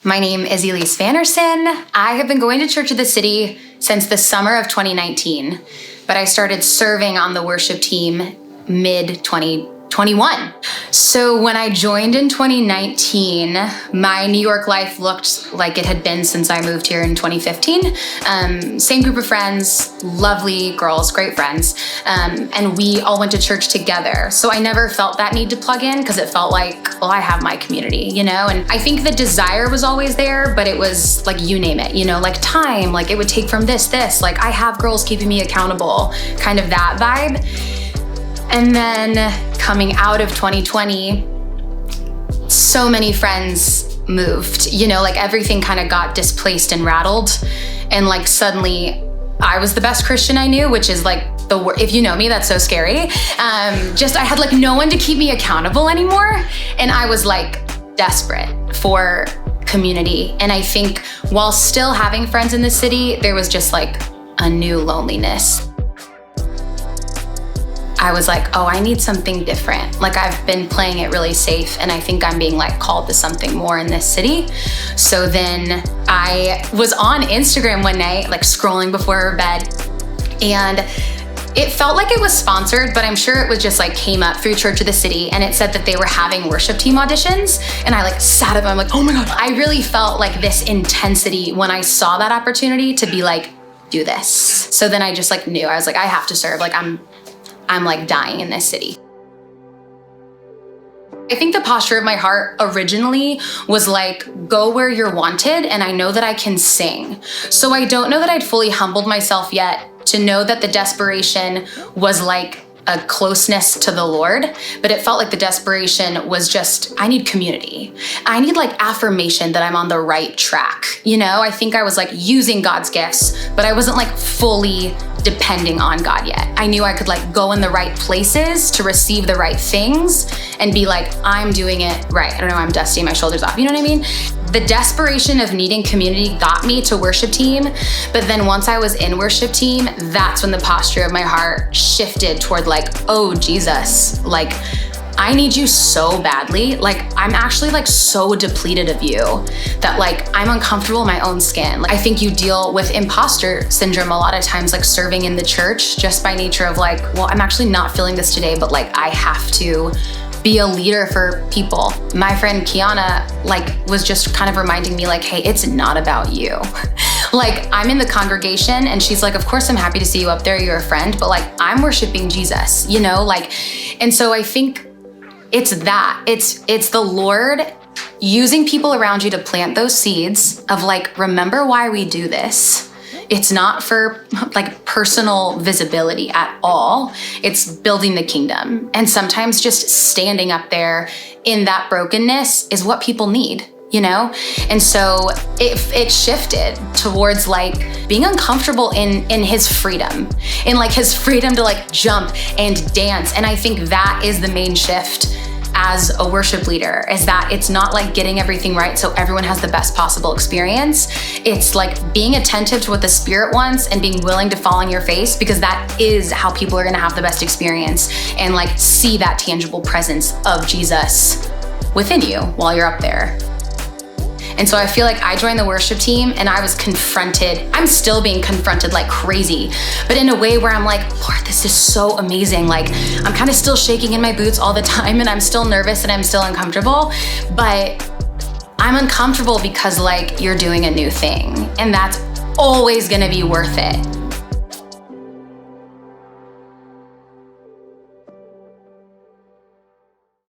My name is Elise Vanderson. I have been going to Church of the City since the summer of 2019, but I started serving on the worship team mid-2021. So when I joined in 2019, my New York life looked like it had been since I moved here in 2015. Same group of friends, lovely girls, great friends. And we all went to church together. So I never felt that need to plug in because it felt like, well, I have my community, And I think the desire was always there, but it was like, you name it, like time, like it would take from this, like I have girls keeping me accountable, kind of that vibe. And then coming out of 2020, so many friends moved, like everything kind of got displaced and rattled. And like suddenly I was the best Christian I knew, which is like if you know me, that's so scary. I had like no one to keep me accountable anymore. And I was like desperate for community. And I think while still having friends in the city, there was just like a new loneliness. I was like, oh, I need something different. Like I've been playing it really safe and I think I'm being like called to something more in this city. So then I was on Instagram one night, like scrolling before bed, and it felt like it was sponsored, but I'm sure it was just like came up through Church of the City and it said that they were having worship team auditions. And I like sat up, I'm like, oh my God. I really felt like this intensity when I saw that opportunity to be like, do this. So then I just like knew, I was like, I have to serve. Like I'm like dying in this city. I think the posture of my heart originally was like, go where you're wanted, and I know that I can sing. So I don't know that I'd fully humbled myself yet to know that the desperation was like a closeness to the Lord, but it felt like the desperation was just, I need community. I need like affirmation that I'm on the right track. I think I was like using God's gifts, but I wasn't like fully depending on God yet. I knew I could like go in the right places to receive the right things and be like, I'm doing it right. I don't know, I'm dusting my shoulders off. You know what I mean? The desperation of needing community got me to worship team. But then once I was in worship team, that's when the posture of my heart shifted toward like, oh, Jesus, like, I need you so badly. Like, I'm actually like so depleted of you that like, I'm uncomfortable in my own skin. Like, I think you deal with imposter syndrome a lot of times, like serving in the church just by nature of like, well, I'm actually not feeling this today, but like, I have to be a leader for people. My friend Kiana like was just kind of reminding me like, hey, it's not about you. Like I'm in the congregation and she's like, of course I'm happy to see you up there, you're a friend, but like I'm worshiping Jesus, and so I think it's the Lord using people around you to plant those seeds of like, remember why we do this. It's not for like personal visibility at all. It's building the kingdom. And sometimes just standing up there in that brokenness is what people need, And so it shifted towards like being uncomfortable in his freedom, in like his freedom to like jump and dance. And I think that is the main shift as a worship leader, is that it's not like getting everything right so everyone has the best possible experience. It's like being attentive to what the Spirit wants and being willing to fall on your face, because that is how people are gonna have the best experience and like see that tangible presence of Jesus within you while you're up there. And so I feel like I joined the worship team and I was confronted. I'm still being confronted like crazy, but in a way where I'm like, Lord, this is so amazing. Like I'm kind of still shaking in my boots all the time and I'm still nervous and I'm still uncomfortable, but I'm uncomfortable because like you're doing a new thing and that's always gonna be worth it.